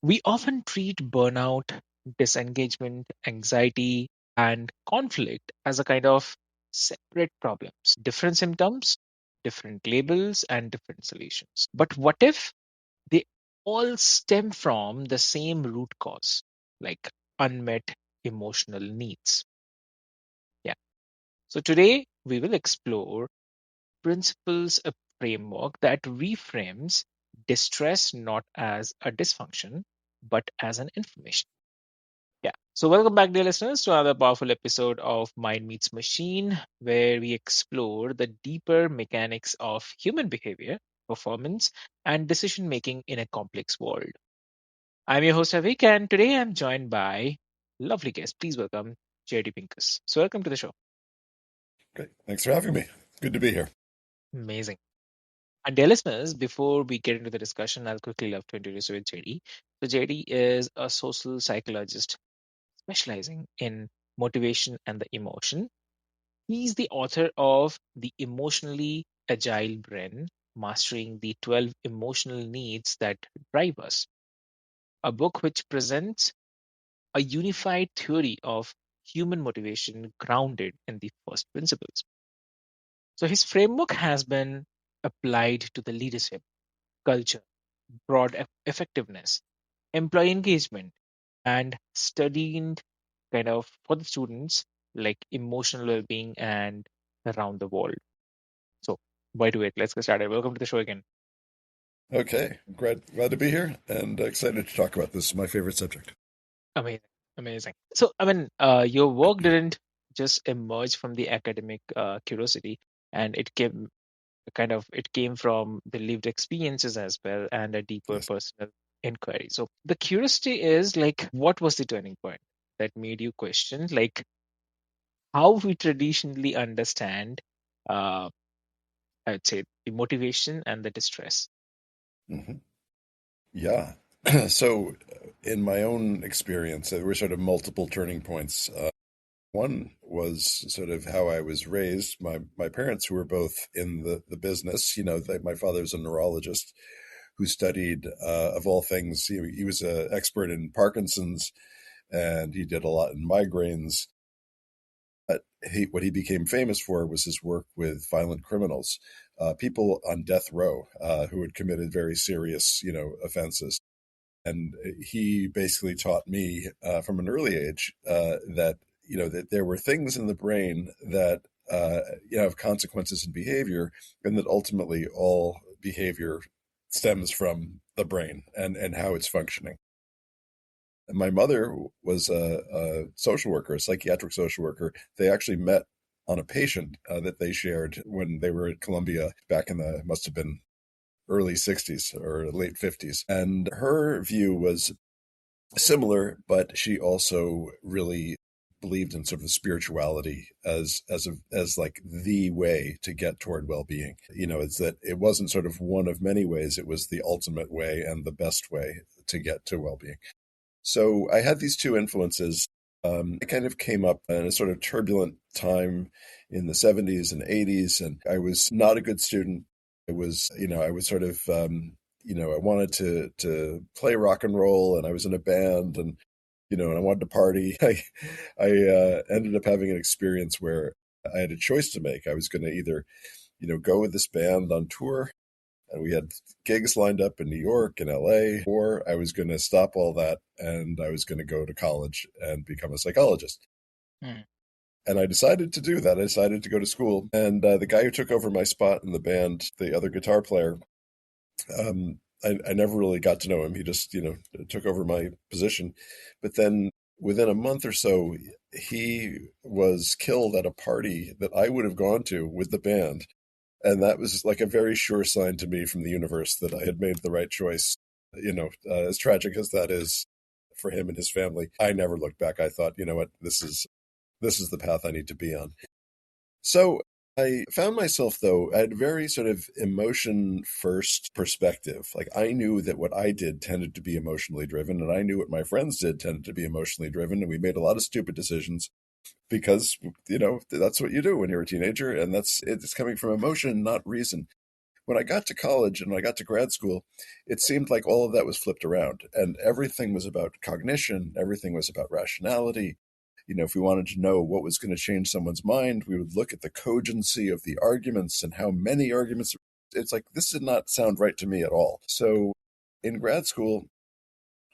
We often treat burnout, disengagement, anxiety, and conflict as a kind of separate problems, different symptoms, different labels, and different solutions. But what if they all stem from the same root cause, like unmet emotional needs? Yeah. So today we will explore principles, a framework that reframes distress not as a dysfunction, but as an information. Yeah. So, welcome back, dear listeners, to another powerful episode of Mind Meets Machine, where we explore the deeper mechanics of human behavior, performance, and decision making in a complex world. I'm your host, Avik, and today I'm joined by lovely guest. Please welcome JD Pinkus. So, welcome to the show. Great. Thanks for having me. Good to be here. Amazing. And dear listeners, before we get into the discussion, I'll quickly love to introduce you with JD. So, JD is a social psychologist specializing in motivation and the emotion. He's the author of The Emotionally Agile Brain, Mastering the 12 Emotional Needs That Drive Us, a book which presents a unified theory of human motivation grounded in the first principles. So his framework has been applied to the leadership, culture, broad effectiveness, employee engagement, and studied kind of for the students like emotional well-being and around the world. So, why do it? Let's get started. Welcome to the show again. Okay. Glad to be here and excited to talk about this, my favorite subject. Amazing, amazing. So, I mean, your work didn't just emerge from the academic curiosity, and it came from the lived experiences as well and a deeper Yes. personal inquiry. So, the curiosity is like, what was the turning point that made you question, like, how we traditionally understand, uh, I'd say, the motivation and the distress? hmm Yeah. So, in my own experience, there were sort of multiple turning points. One was sort of how I was raised. My parents, who were both in the business, my father's a neurologist who studied, of all things, he was an expert in Parkinson's and he did a lot in migraines. But what he became famous for was his work with violent criminals, people on death row who had committed very serious, offenses. And he basically taught me from an early age that that there were things in the brain that have consequences in behavior, and that ultimately all behavior stems from the brain and how it's functioning. My mother was a social worker, a psychiatric social worker. They actually met on a patient that they shared when they were at Columbia back in the must have been early 60s or late 50s. And her view was similar, but she also really believed in sort of spirituality as like the way to get toward well-being. It's that it wasn't sort of one of many ways, it was the ultimate way and the best way to get to well-being. So I had these two influences. I kind of came up in a sort of turbulent time in the 70s and 80s, and I was not a good student. I was sort of, I wanted to play rock and roll, and I was in a band, and I wanted to party. I ended up having an experience where I had a choice to make. I was going to either, go with this band on tour, and we had gigs lined up in New York and LA, or I was going to stop all that and I was going to go to college and become a psychologist. Hmm. And I decided to do that. I decided to go to school. And the guy who took over my spot in the band, the other guitar player, I never really got to know him. He just, took over my position. But then within a month or so, he was killed at a party that I would have gone to with the band. And that was like a very sure sign to me from the universe that I had made the right choice. As tragic as that is for him and his family, I never looked back. I thought, you know what, this is the path I need to be on. So I found myself, though, I had a very sort of emotion first perspective. Like I knew that what I did tended to be emotionally driven, and I knew what my friends did tended to be emotionally driven. And we made a lot of stupid decisions because, that's what you do when you're a teenager. And it's coming from emotion, not reason. When I got to college and when I got to grad school, it seemed like all of that was flipped around and everything was about cognition, everything was about rationality. If we wanted to know what was going to change someone's mind, we would look at the cogency of the arguments and how many arguments. It's like, this did not sound right to me at all. So in grad school,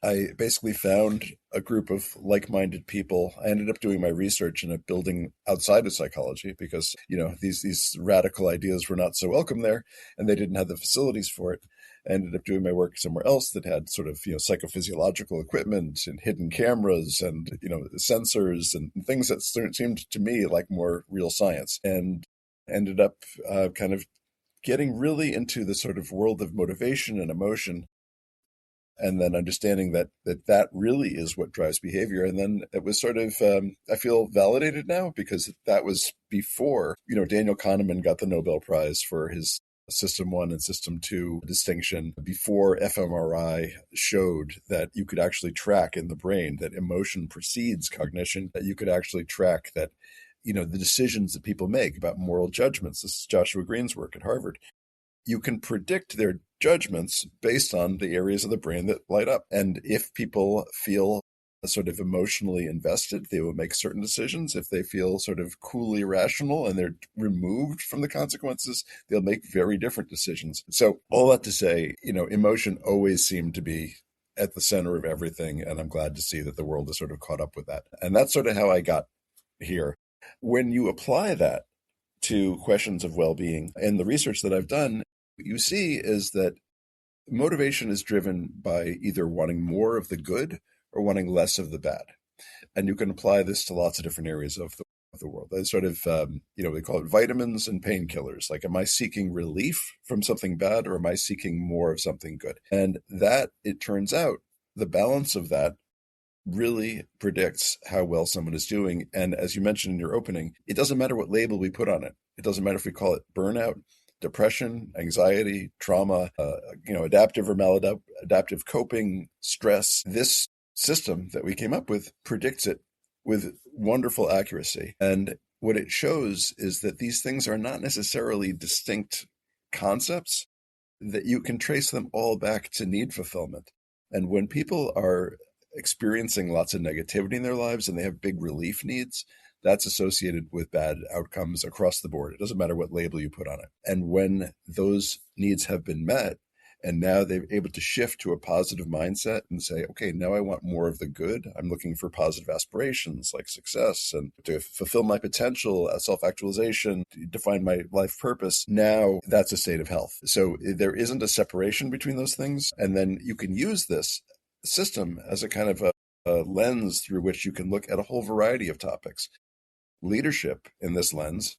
I basically found a group of like-minded people. I ended up doing my research in a building outside of psychology because, these radical ideas were not so welcome there and they didn't have the facilities for it. I ended up doing my work somewhere else that had sort of, psychophysiological equipment and hidden cameras and, sensors and things that seemed to me like more real science, and ended up kind of getting really into the sort of world of motivation and emotion, and then understanding that really is what drives behavior. And then it was sort of, I feel validated now because that was before, Daniel Kahneman got the Nobel Prize for his System 1 and System 2 distinction, before fMRI showed that you could actually track in the brain that emotion precedes cognition, that you could actually track that, the decisions that people make about moral judgments. This is Joshua Green's work at Harvard. You can predict their judgments based on the areas of the brain that light up. And if people feel sort of emotionally invested, they will make certain decisions. If they feel sort of coolly rational and they're removed from the consequences, they'll make very different decisions. So all that to say, emotion always seemed to be at the center of everything. And I'm glad to see that the world has sort of caught up with that. And that's sort of how I got here. When you apply that to questions of well-being and the research that I've done, what you see is that motivation is driven by either wanting more of the good or wanting less of the bad. And you can apply this to lots of different areas of the world. They sort of, they call it vitamins and painkillers. Like, am I seeking relief from something bad or am I seeking more of something good? And that, it turns out, the balance of that really predicts how well someone is doing. And as you mentioned in your opening, it doesn't matter what label we put on it. It doesn't matter if we call it burnout, depression, anxiety, trauma, adaptive or maladaptive coping, stress. This system that we came up with predicts it with wonderful accuracy. And what it shows is that these things are not necessarily distinct concepts, that you can trace them all back to need fulfillment. And when people are experiencing lots of negativity in their lives and they have big relief needs, that's associated with bad outcomes across the board. It doesn't matter what label you put on it. And when those needs have been met, and now they're able to shift to a positive mindset and say, okay, now I want more of the good. I'm looking for positive aspirations like success and to fulfill my potential, self-actualization, to define my life purpose. Now that's a state of health. So there isn't a separation between those things. And then you can use this system as a kind of a lens through which you can look at a whole variety of topics. Leadership in this lens,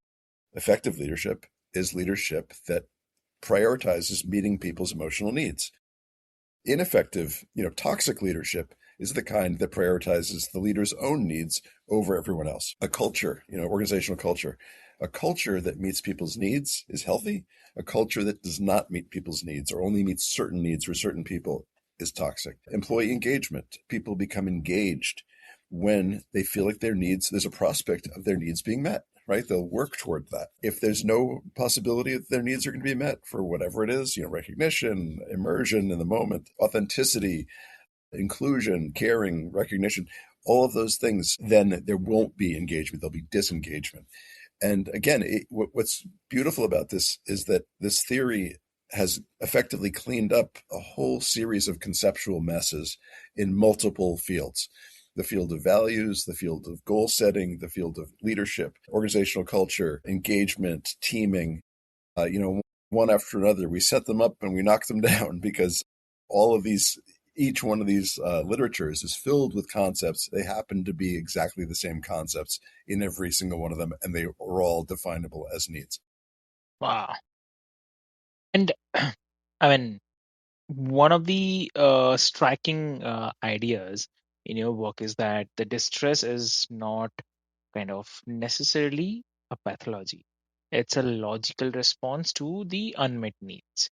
effective leadership, is leadership that prioritizes meeting people's emotional needs. Ineffective, toxic leadership is the kind that prioritizes the leader's own needs over everyone else. A culture, organizational culture, a culture that meets people's needs is healthy. A culture that does not meet people's needs or only meets certain needs for certain people is toxic. Employee engagement, people become engaged when they feel like there's a prospect of their needs being met, right? They'll work toward that. If there's no possibility that their needs are going to be met for whatever it is, recognition, immersion in the moment, authenticity, inclusion, caring, recognition, all of those things, then there won't be engagement. There'll be disengagement. And again, what's beautiful about this is that this theory has effectively cleaned up a whole series of conceptual messes in multiple fields. The field of values, the field of goal setting, the field of leadership, organizational culture, engagement, teaming, one after another. We set them up and we knock them down because each one of these literatures is filled with concepts. They happen to be exactly the same concepts in every single one of them, and they are all definable as needs. Wow. And I mean, one of the striking ideas in your work is that the distress is not kind of necessarily a pathology. It's a logical response to the unmet needs.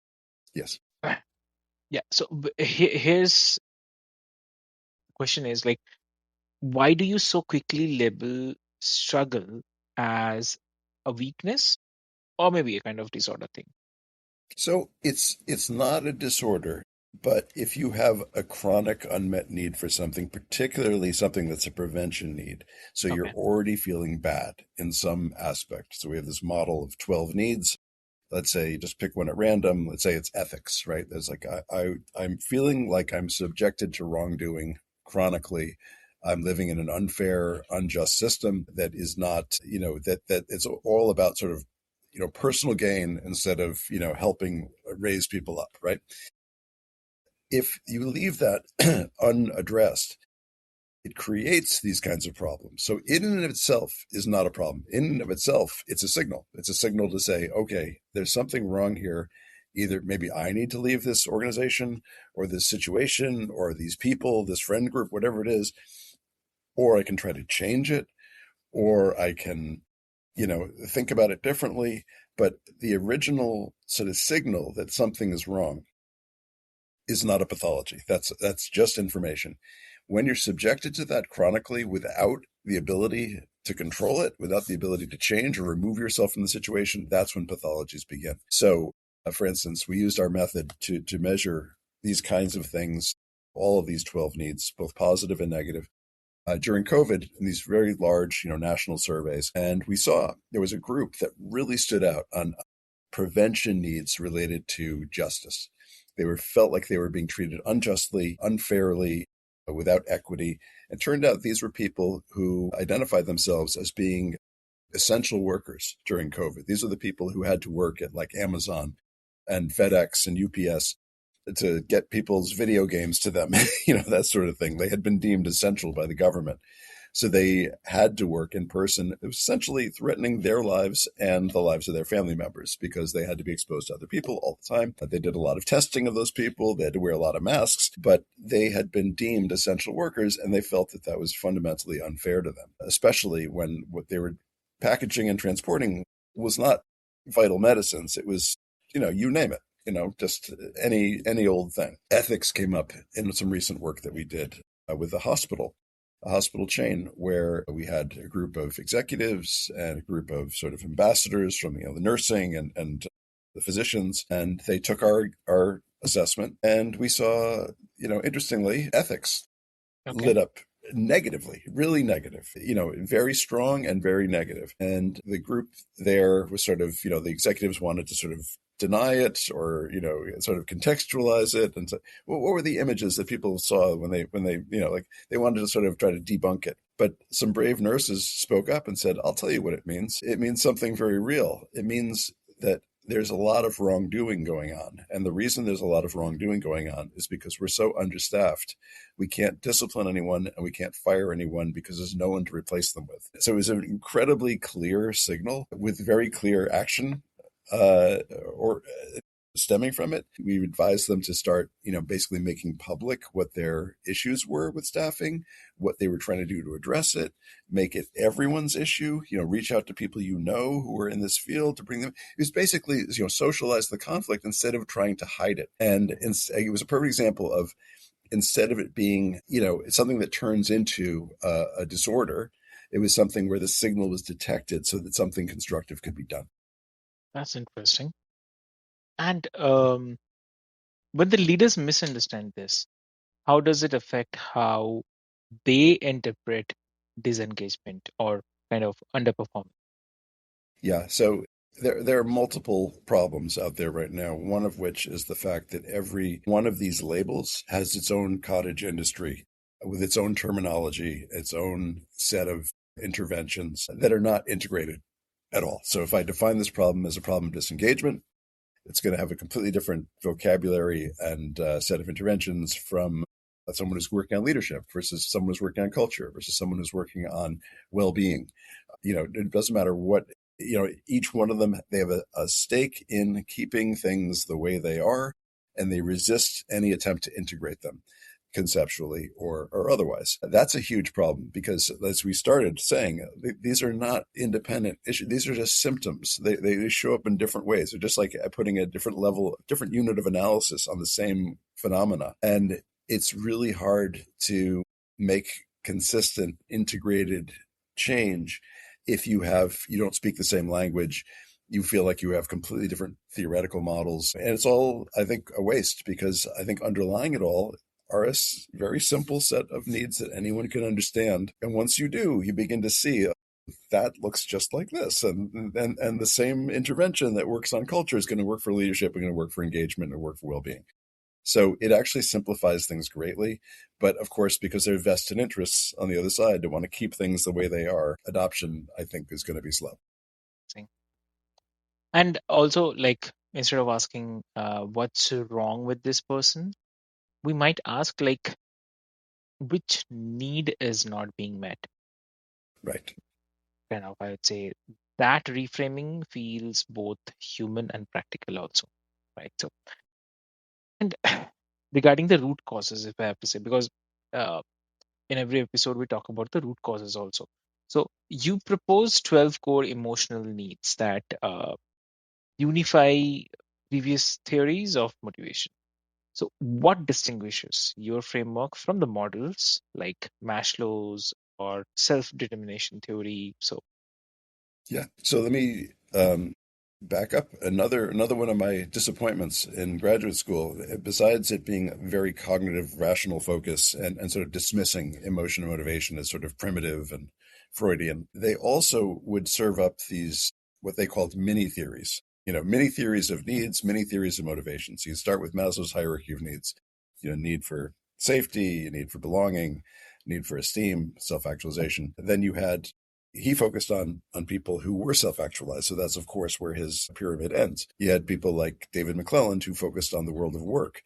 Yes. Yeah. So here's the question is like, why do you so quickly label struggle as a weakness or maybe a kind of disorder thing? So it's not a disorder, but if you have a chronic unmet need for something, particularly something that's a prevention need, so you're Okay. already feeling bad in some aspect. So we have this model of 12 needs. Let's say just pick one at random. Let's say it's ethics, right? There's like I'm feeling like I'm subjected to wrongdoing chronically. I'm living in an unfair, unjust system that is not, that it's all about sort of, personal gain instead of, helping raise people up, right? If you leave that unaddressed, it creates these kinds of problems. So in and of itself is not a problem. In and of itself, it's a signal. It's a signal to say, okay, there's something wrong here. Either maybe I need to leave this organization or this situation or these people, this friend group, whatever it is, or I can try to change it, or I can, think about it differently. But the original sort of signal that something is wrong is not a pathology. That's just information. When you're subjected to that chronically without the ability to control it, without the ability to change or remove yourself from the situation, that's when pathologies begin. So, for instance, we used our method to measure these kinds of things, all of these 12 needs, both positive and negative, during COVID in these very large, national surveys. And we saw there was a group that really stood out on prevention needs related to justice. They felt like they were being treated unjustly, unfairly, without equity. It turned out these were people who identified themselves as being essential workers during COVID. These are the people who had to work at like Amazon and FedEx and UPS to get people's video games to them, that sort of thing. They had been deemed essential by the government. So they had to work in person. It was essentially threatening their lives and the lives of their family members because they had to be exposed to other people all the time. They did a lot of testing of those people. They had to wear a lot of masks, but they had been deemed essential workers and they felt that that was fundamentally unfair to them, especially when what they were packaging and transporting was not vital medicines. It was, you name it, just any old thing. Ethics came up in some recent work that we did with a hospital chain where we had a group of executives and a group of sort of ambassadors from the nursing and the physicians, and they took our assessment, and we saw, interestingly, ethics Okay. lit up negatively, really negative, very strong and very negative. And the group there was sort of, the executives wanted to sort of deny it or, sort of contextualize it. And so, what were the images that people saw when they, like they wanted to sort of try to debunk it. But some brave nurses spoke up and said, I'll tell you what it means. It means something very real. It means that there's a lot of wrongdoing going on. And the reason there's a lot of wrongdoing going on is because we're so understaffed. We can't discipline anyone and we can't fire anyone because there's no one to replace them with. So it was an incredibly clear signal with very clear action or stemming from it. We advised them to start, basically making public what their issues were with staffing, what they were trying to do to address it, make it everyone's issue, reach out to people who are in this field to bring them. It was basically, socialize the conflict instead of trying to hide it. And it was a perfect example of instead of it being, something that turns into a disorder, it was something where the signal was detected so that something constructive could be done. That's interesting. And when the leaders misunderstand this, how does it affect how they interpret disengagement or kind of underperformance? Yeah. So there are multiple problems out there right now. One of which is the fact that every one of these labels has its own cottage industry with its own terminology, its own set of interventions that are not integrated at all. So if I define this problem as a problem of disengagement, it's going to have a completely different vocabulary and set of interventions from someone who's working on leadership versus someone who's working on culture versus someone who's working on well-being. It doesn't matter what, each one of them, they have a stake in keeping things the way they are, and they resist any attempt to integrate them conceptually or otherwise. That's a huge problem because, as we started saying, these are not independent issues. These are just symptoms. They show up in different ways. They're just like putting a different level, different unit of analysis on the same phenomena. And it's really hard to make consistent, integrated change if you don't speak the same language, You feel like you have completely different theoretical models. And it's all, I think, a waste, because I think underlying it all are a very simple set of needs that anyone can understand. And once you do, you begin to see that looks just like this. And the same intervention that works on culture is going to work for leadership, and going to work for engagement, and work for well-being. So it actually simplifies things greatly. But of course, because there are vested interests on the other side to want to keep things the way they are, adoption, I think, is going to be slow. And also, like, instead of asking what's wrong with this person, we might ask, like, which need is not being met? Right. Kind of, I would say that reframing feels both human and practical also, right? So, and regarding the root causes, if I have to say, because uh, in every episode we talk about the root causes also. So you propose 12 core emotional needs that unify previous theories of motivation. So, what distinguishes your framework from the models like Maslow's or self determination theory? So, Yeah. So let me back up. Another one of my disappointments in graduate school, besides it being a very cognitive, rational focus, and sort of dismissing emotion and motivation as sort of primitive and Freudian, they also would serve up these what they called mini theories. Mini theories of needs, mini theories of motivation. So you start with Maslow's hierarchy of needs. Need for safety, need for belonging, need for esteem, self-actualization. Then he focused on people who were self-actualized. So that's, of course, where his pyramid ends. You had people like David McClelland, who focused on the world of work,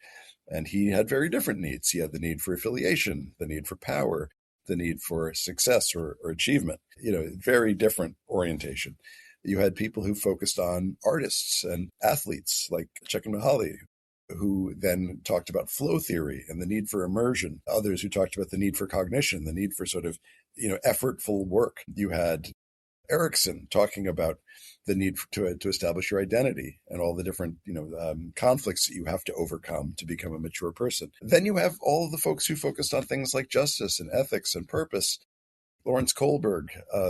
and he had very different needs. He had the need for affiliation, the need for power, the need for success or achievement, very different orientation. You had people who focused on artists and athletes like Csikszentmihalyi, who then talked about flow theory and the need for immersion. Others who talked about the need for cognition, the need for sort of, effortful work. You had Erickson talking about the need to establish your identity and all the different conflicts that you have to overcome to become a mature person. Then you have all of the folks who focused on things like justice and ethics and purpose. Lawrence Kohlberg,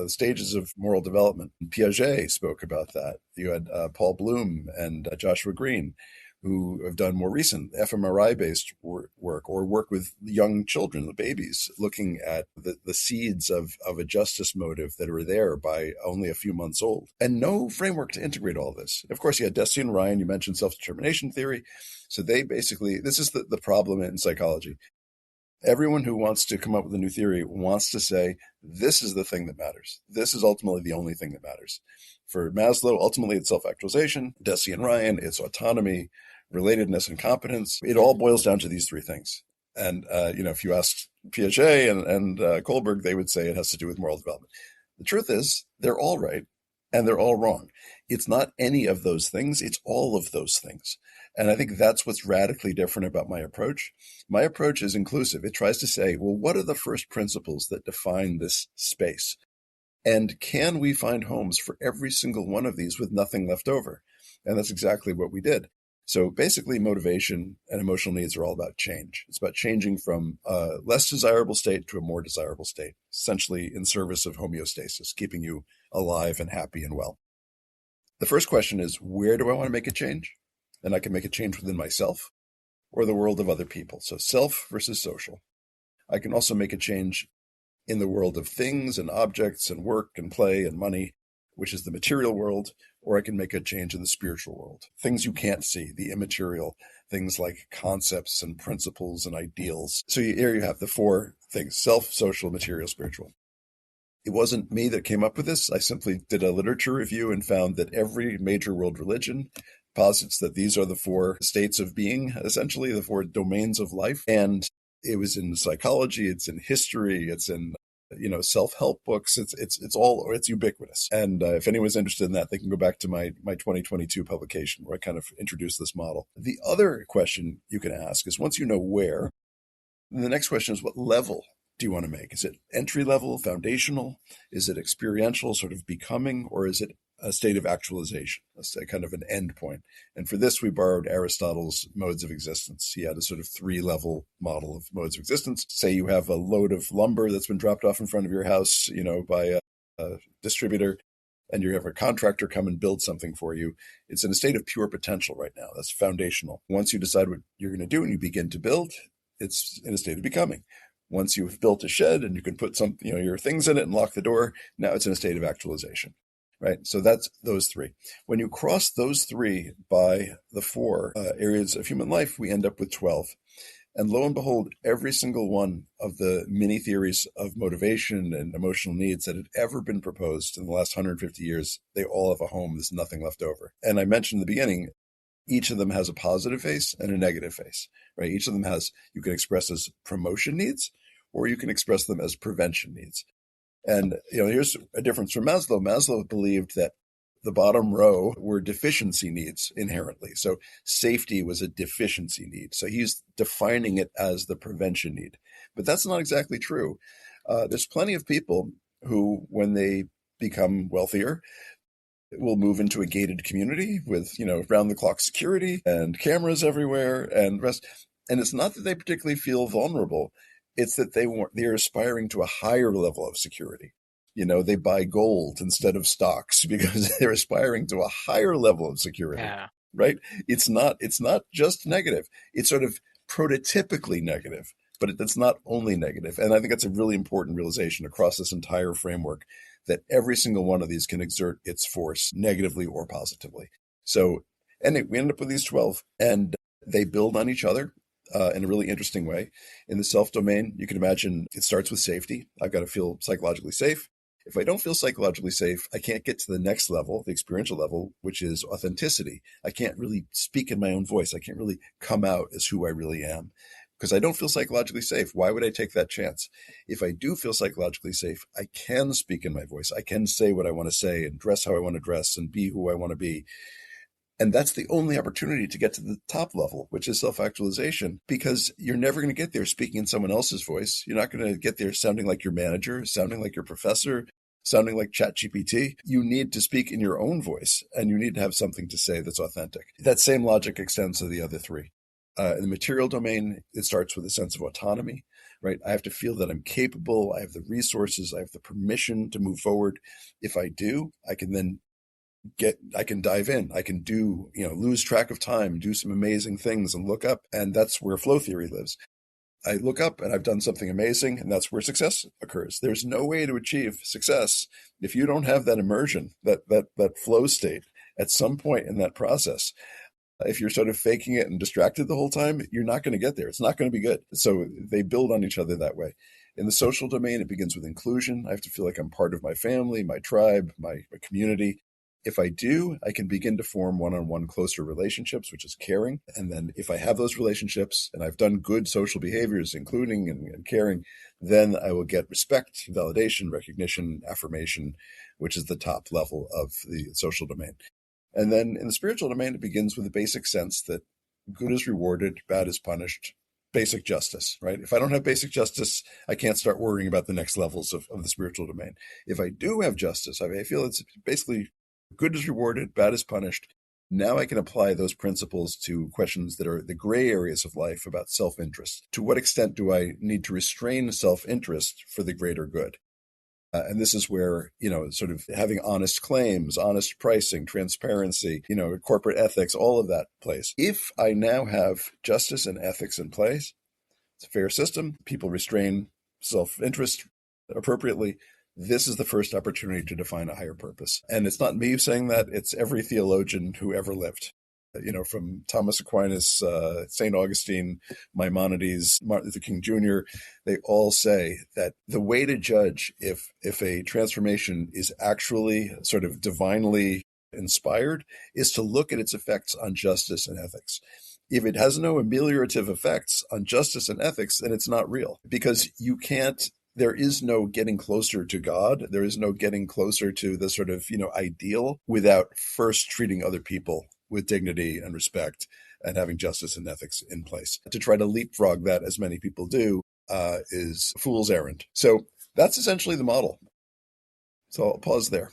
Stages of Moral Development. Piaget spoke about that. You had Paul Bloom and Joshua Green, who have done more recent fMRI-based work or work with young children, the babies, looking at the seeds of a justice motive that are there by only a few months old. And no framework to integrate all this. Of course, you had Deci and Ryan, you mentioned self-determination theory. So they basically, this is the problem in psychology. Everyone who wants to come up with a new theory wants to say, this is the thing that matters. This is ultimately the only thing that matters. For Maslow, ultimately it's self-actualization. Deci and Ryan, it's autonomy, relatedness, and competence. It all boils down to these three things. And, if you ask Piaget and Kohlberg, they would say it has to do with moral development. The truth is, they're all right and they're all wrong. It's not any of those things. It's all of those things. And I think that's what's radically different about my approach. My approach is inclusive. It tries to say, well, what are the first principles that define this space? And can we find homes for every single one of these with nothing left over? And that's exactly what we did. So basically, motivation and emotional needs are all about change. It's about changing from a less desirable state to a more desirable state, essentially in service of homeostasis, keeping you alive and happy and well. The first question is, where do I want to make a change? And I can make a change within myself or the world of other people. So self versus social. I can also make a change in the world of things and objects and work and play and money, which is the material world, or I can make a change in the spiritual world. Things you can't see, the immaterial, things like concepts and principles and ideals. So here you have the four things: self, social, material, spiritual. It wasn't me that came up with this. I simply did a literature review and found that every major world religion posits that these are the four states of being, essentially the four domains of life. And it was in psychology, it's in history, it's in self-help books. It's ubiquitous. And if anyone's interested in that, they can go back to my 2022 publication where I kind of introduced this model. The other question you can ask is, once you know where, the next question is, what level do you want to make? Is it entry level, foundational? Is it experiential, sort of becoming, or is it a state of actualization, a kind of an end point? And for this, we borrowed Aristotle's modes of existence. He had a sort of 3-level model of modes of existence. Say you have a load of lumber that's been dropped off in front of your house, by a distributor. and you have a contractor come and build something for you, it's in a state of pure potential right now. That's foundational. Once you decide what you're going to do and you begin to build, it's in a state of becoming. Once you've built a shed and you can put some, your things in it and lock the door, now it's in a state of actualization. Right. So that's those three. When you cross those three by the four areas of human life, we end up with 12. And lo and behold, every single one of the mini theories of motivation and emotional needs that had ever been proposed in the last 150 years, they all have a home. There's nothing left over. And I mentioned in the beginning, each of them has a positive face and a negative face, right? Each of them you can express as promotion needs, or you can express them as prevention needs. And, here's a difference from Maslow. Maslow believed that the bottom row were deficiency needs inherently. So safety was a deficiency need. So he's defining it as the prevention need. But that's not exactly true. There's plenty of people who, when they become wealthier, will move into a gated community with, round the clock security and cameras everywhere and rest. And it's not that they particularly feel vulnerable. It's that they're aspiring to a higher level of security. They buy gold instead of stocks because they're aspiring to a higher level of security, Yeah. right? It's not just negative. It's sort of prototypically negative, but it's not only negative. And I think that's a really important realization across this entire framework, that every single one of these can exert its force negatively or positively. So, and we end up with these 12, and they build on each other in a really interesting way. In the self domain, you can imagine it starts with safety. I've got to feel psychologically safe. If I don't feel psychologically safe, I can't get to the next level, the experiential level, which is authenticity. I can't really speak in my own voice. I can't really come out as who I really am because I don't feel psychologically safe. Why would I take that chance? If I do feel psychologically safe, I can speak in my voice. I can say what I want to say and dress how I want to dress and be who I want to be. And that's the only opportunity to get to the top level, which is self-actualization, because you're never going to get there speaking in someone else's voice. You're not going to get there sounding like your manager, sounding like your professor, sounding like ChatGPT. You need to speak in your own voice, and you need to have something to say that's authentic. That same logic extends to the other three. In the material domain, it starts with a sense of autonomy, right? I have to feel that I'm capable. I have the resources. I have the permission to move forward. If I do, I can then I can dive in. I can do, lose track of time, do some amazing things and look up. And that's where flow theory lives. I look up and I've done something amazing, and that's where success occurs. There's no way to achieve success if you don't have that immersion, that flow state at some point in that process. If you're sort of faking it and distracted the whole time, you're not going to get there. It's not going to be good. So they build on each other that way. In the social domain, it begins with inclusion. I have to feel like I'm part of my family, my tribe, my community. If I do, I can begin to form one-on-one closer relationships, which is caring. And then if I have those relationships and I've done good social behaviors, including and caring, then I will get respect, validation, recognition, affirmation, which is the top level of the social domain. And then in the spiritual domain, it begins with a basic sense that good is rewarded, bad is punished, basic justice, right? If I don't have basic justice, I can't start worrying about the next levels of the spiritual domain. If I do have justice, I feel it's basically good is rewarded, bad is punished. Now I can apply those principles to questions that are the gray areas of life about self-interest. To what extent do I need to restrain self-interest for the greater good? And this is where, sort of having honest claims, honest pricing, transparency, corporate ethics, all of that plays. If I now have justice and ethics in place, it's a fair system. People restrain self-interest appropriately. This is the first opportunity to define a higher purpose. And it's not me saying that, it's every theologian who ever lived. From Thomas Aquinas, St. Augustine, Maimonides, Martin Luther King Jr., they all say that the way to judge if a transformation is actually sort of divinely inspired is to look at its effects on justice and ethics. If it has no ameliorative effects on justice and ethics, then it's not real, because there is no getting closer to God. There is no getting closer to the sort of, ideal without first treating other people with dignity and respect and having justice and ethics in place. To try to leapfrog that, as many people do, is a fool's errand. So that's essentially the model. So I'll pause there.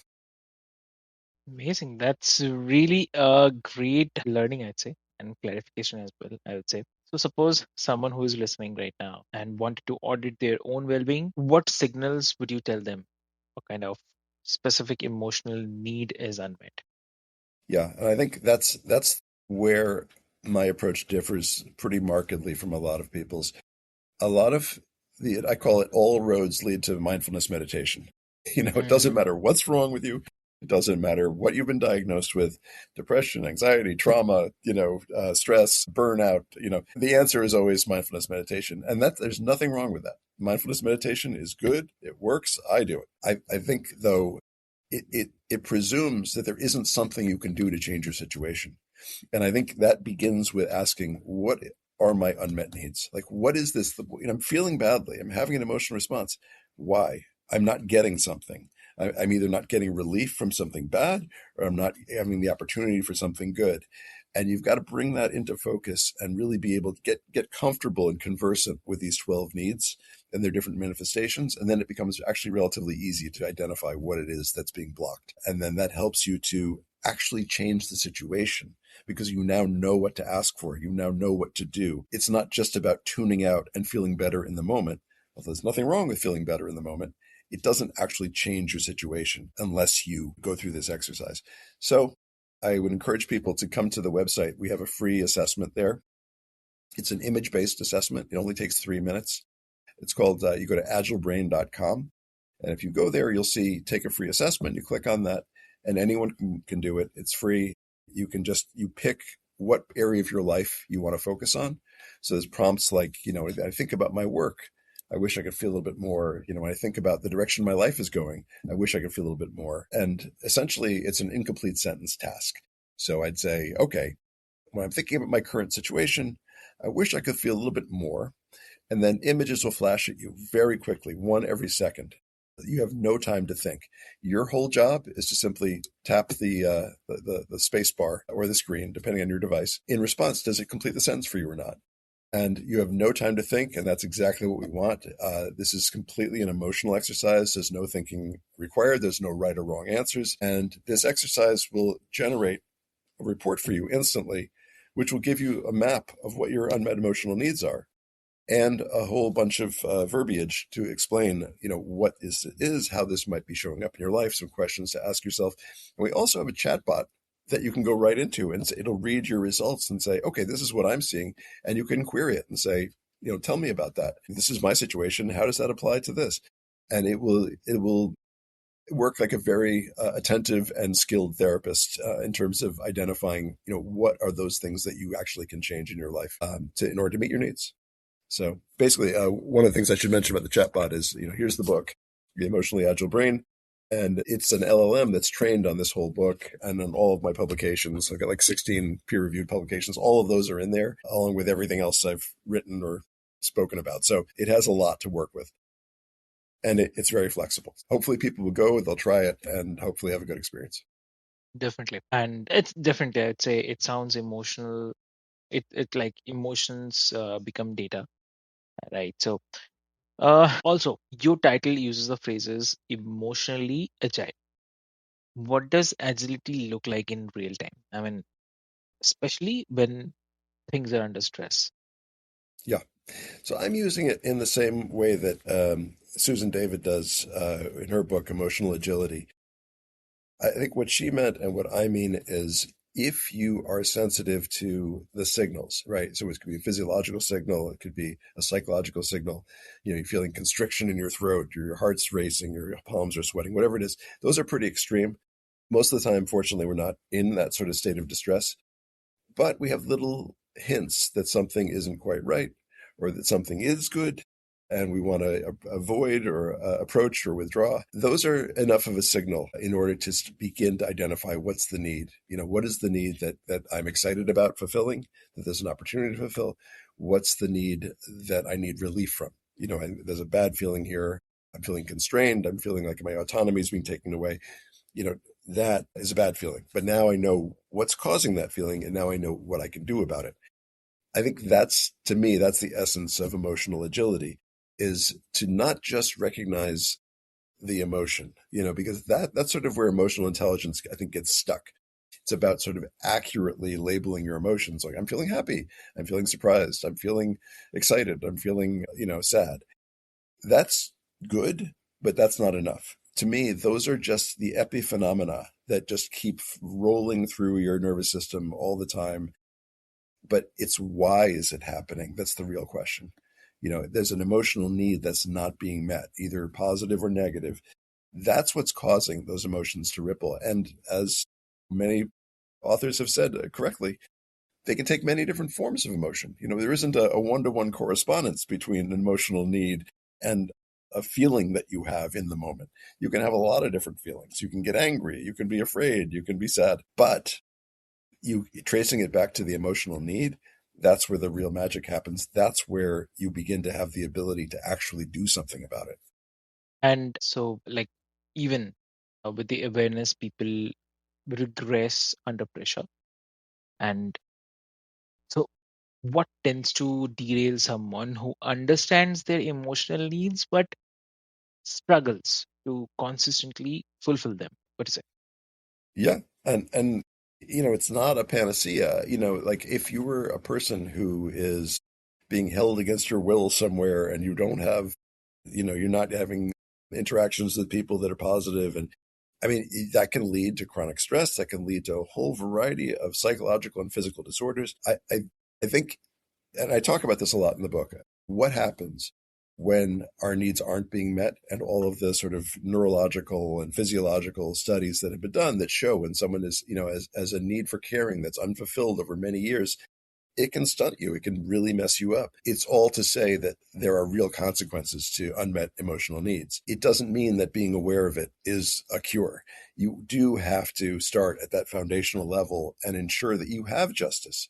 Amazing. That's really a great learning, I'd say, and clarification as well, I would say. So suppose someone who is listening right now and wanted to audit their own well-being, what signals would you tell them? What kind of specific emotional need is unmet. Yeah, and I think that's where my approach differs pretty markedly from a lot of people's. A lot of the I call it all roads lead to mindfulness meditation. It doesn't Mm, matter what's wrong with you. It doesn't matter what you've been diagnosed with, depression, anxiety, trauma, stress, burnout. The answer is always mindfulness meditation. And that there's nothing wrong with that. Mindfulness meditation is good. It works. I do it. I think, though, it presumes that there isn't something you can do to change your situation. And I think that begins with asking, what are my unmet needs? Like, what is this? I'm feeling badly. I'm having an emotional response. Why? I'm not getting something. I'm either not getting relief from something bad, or I'm not having the opportunity for something good. And you've got to bring that into focus and really be able to get comfortable and conversant with these 12 needs and their different manifestations. And then it becomes actually relatively easy to identify what it is that's being blocked. And then that helps you to actually change the situation because you now know what to ask for. You now know what to do. It's not just about tuning out and feeling better in the moment. Although there's nothing wrong with feeling better in the moment, it doesn't actually change your situation unless you go through this exercise. So I would encourage people to come to the website. We have a free assessment there. It's an image-based assessment. It only takes 3 minutes. It's called, you go to agilebrain.com. And if you go there, you'll see take a free assessment. You click on that and anyone can do it. It's free. You pick what area of your life you want to focus on. So there's prompts like, I think about my work. I wish I could feel a little bit more. When I think about the direction my life is going, I wish I could feel a little bit more. And essentially, it's an incomplete sentence task. So I'd say, okay, when I'm thinking about my current situation, I wish I could feel a little bit more. And then images will flash at you very quickly, one every second. You have no time to think. Your whole job is to simply tap the space bar or the screen, depending on your device. In response, does it complete the sentence for you or not? And you have no time to think, and that's exactly what we want. This is completely an emotional exercise. There's no thinking required. There's no right or wrong answers. And this exercise will generate a report for you instantly, which will give you a map of what your unmet emotional needs are and a whole bunch of verbiage to explain, what this is, how this might be showing up in your life, some questions to ask yourself. And we also have a chat bot that you can go right into and it'll read your results and say, okay, this is what I'm seeing. And you can query it and say, tell me about that. This is my situation. How does that apply to this? And it will work like a very attentive and skilled therapist in terms of identifying, what are those things that you actually can change in your life in order to meet your needs. So basically, one of the things I should mention about the chatbot is, here's the book, The Emotionally Agile Brain. And it's an LLM that's trained on this whole book and on all of my publications. I've got like 16 peer-reviewed publications. All of those are in there, along with everything else I've written or spoken about. So it has a lot to work with. And it's very flexible. Hopefully people will go, they'll try it, and hopefully have a good experience. definitely. And it's definitely, I'd say it sounds emotional. It like emotions become data, right? So also, your title uses the phrases emotionally agile. What does agility look like in real time? I mean, especially when things are under stress. Yeah. So I'm using it in the same way that Susan David does in her book, Emotional Agility. I think what she meant and what I mean is if you are sensitive to the signals, right? So it could be a physiological signal, it could be a psychological signal. You're feeling constriction in your throat, your heart's racing, your palms are sweating, whatever it is. Those are pretty extreme. Most of the time, fortunately, we're not in that sort of state of distress, but we have little hints that something isn't quite right or that something is good and we want to avoid or approach or withdraw. Those are enough of a signal in order to begin to identify what's the need. What is the need that I'm excited about fulfilling, that there's an opportunity to fulfill? What's the need that I need relief from? There's a bad feeling here. I'm feeling constrained. I'm feeling like my autonomy is being taken away. you know, that is a bad feeling. But now I know what's causing that feeling, and now I know what I can do about it. I think to me, that's the essence of emotional agility, is to not just recognize the emotion, because that's sort of where emotional intelligence, I think, gets stuck. It's about sort of accurately labeling your emotions. Like, I'm feeling happy. I'm feeling surprised. I'm feeling excited. I'm feeling, sad. That's good, but that's not enough. to me, those are just the epiphenomena that just keep rolling through your nervous system all the time. But it's why is it happening? That's the real question. There's an emotional need that's not being met, either positive or negative. That's what's causing those emotions to ripple. And as many authors have said correctly, they can take many different forms of emotion. There isn't a one-to-one correspondence between an emotional need and a feeling that you have in the moment. You can have a lot of different feelings. You can get angry, you can be afraid, you can be sad, but you tracing it back to the emotional need, that's where the real magic happens. That's where you begin to have the ability to actually do something about it. And so, like, even with the awareness, people regress under pressure. And so, what tends to derail someone who understands their emotional needs but struggles to consistently fulfill them? What is it? Yeah. And it's not a panacea. Like if you were a person who is being held against your will somewhere and you don't have, you're not having interactions with people that are positive, and I mean that can lead to chronic stress, that can lead to a whole variety of psychological and physical disorders. I think, and I talk about this a lot in the book, what happens when our needs aren't being met, and all of the sort of neurological and physiological studies that have been done that show when someone is, as a need for caring that's unfulfilled over many years, it can stunt you. It can really mess you up. It's all to say that there are real consequences to unmet emotional needs. It doesn't mean that being aware of it is a cure. You do have to start at that foundational level and ensure that you have justice.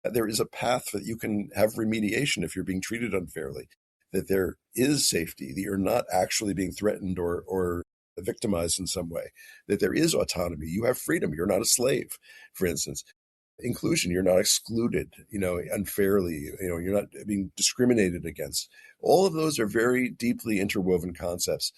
There is a path that you can have remediation if you're being treated unfairly, that there is safety, that you're not actually being threatened or victimized in some way, that there is autonomy. You have freedom. You're not a slave, for instance. Inclusion, you're not excluded, unfairly, you're not being discriminated against. All of those are very deeply interwoven concepts.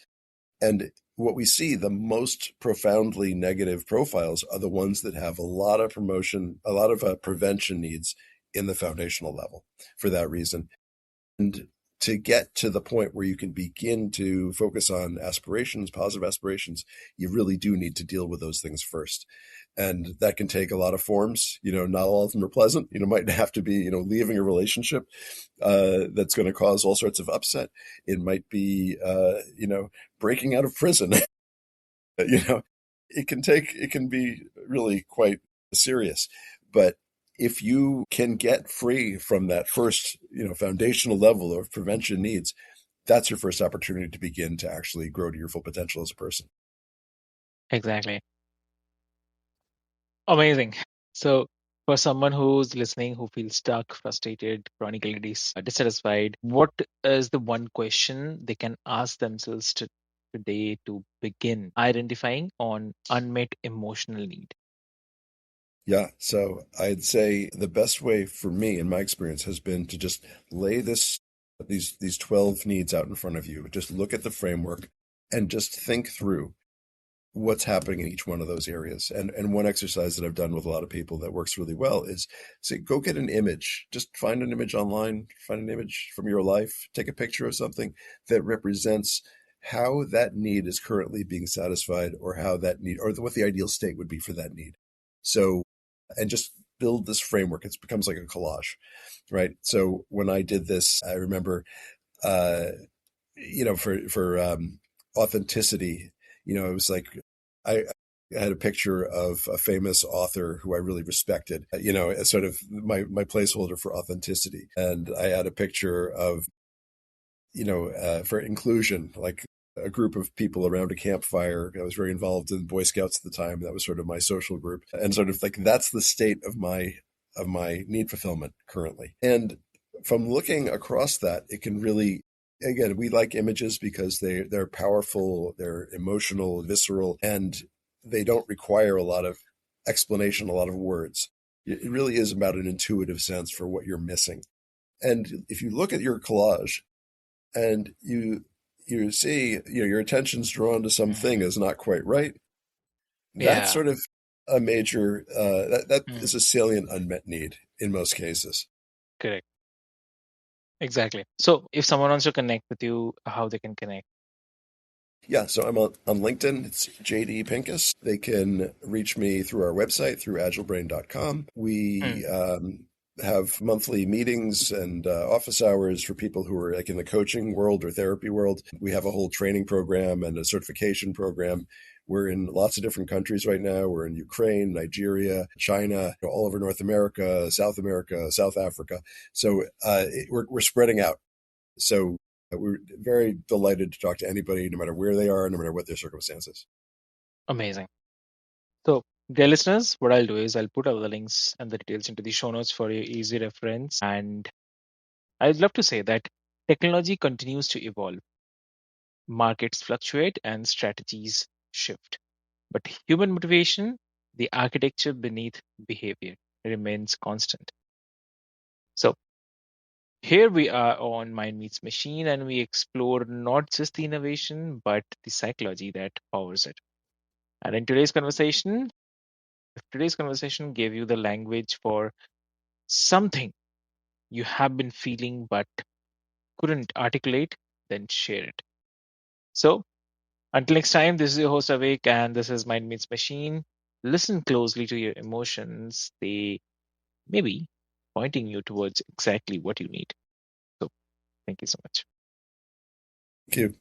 And what we see, the most profoundly negative profiles are the ones that have a lot of promotion, a lot of prevention needs in the foundational level for that reason. And to get to the point where you can begin to focus on aspirations, positive aspirations, you really do need to deal with those things first. And that can take a lot of forms. Not all of them are pleasant. Might have to be, leaving a relationship that's going to cause all sorts of upset. It might be, breaking out of prison. you know, it can be really quite serious. But if you can get free from that first, foundational level of prevention needs, that's your first opportunity to begin to actually grow to your full potential as a person. Exactly. Amazing. So, for someone who's listening who feels stuck, frustrated, chronically dissatisfied, what is the one question they can ask themselves today to begin identifying on unmet emotional need? Yeah. So I'd say the best way for me, in my experience, has been to just lay these 12 needs out in front of you. Just look at the framework and just think through what's happening in each one of those areas. And one exercise that I've done with a lot of people that works really well is say, go get an image. Just find an image online, find an image from your life, take a picture of something that represents how that need is currently being satisfied, or how that need, or what the ideal state would be for that need. So, and just build this framework. It becomes like a collage, right? So when I did this, I remember, uh, for authenticity, it was like I, I had a picture of a famous author who I really respected, as sort of my placeholder for authenticity. And I had a picture of, for inclusion, like a group of people around a campfire. I was very involved in Boy Scouts at the time. That was sort of my social group, and sort of like that's the state of my need fulfillment currently. And from looking across that, it can really, again, we like images because they're powerful, they're emotional, visceral, and they don't require a lot of explanation, a lot of words. It really is about an intuitive sense for what you're missing. And if you look at your collage and you see, your attention's drawn to something Mhm. is not quite right, that's Yeah. sort of a major that Mhm. is a salient unmet need in most cases. Correct. Exactly. So, if someone wants to connect with you, how they can connect? Yeah, so I'm on LinkedIn. It's JD Pinkus. They can reach me through our website, through agilebrain.com. We Mm, have monthly meetings and office hours for people who are like in the coaching world or therapy world. We have a whole training program and a certification program. We're in lots of different countries right now. We're in Ukraine, Nigeria, China, all over North America, South Africa. So we're spreading out. So we're very delighted to talk to anybody, no matter where they are, no matter what their circumstances. amazing. So, dear listeners, what I'll do is I'll put all the links and the details into the show notes for your easy reference. And I'd love to say that technology continues to evolve, markets fluctuate, and strategies shift. But human motivation, the architecture beneath behavior, remains constant. So, here we are on Mind Meets Machine, and we explore not just the innovation, but the psychology that powers it. And in today's conversation, if today's conversation gave you the language for something you have been feeling but couldn't articulate, then share it. So, until next time, this is your host Avik, and this is Mind Meets Machine. Listen closely to your emotions. They may be pointing you towards exactly what you need. So, thank you so much. Thank you.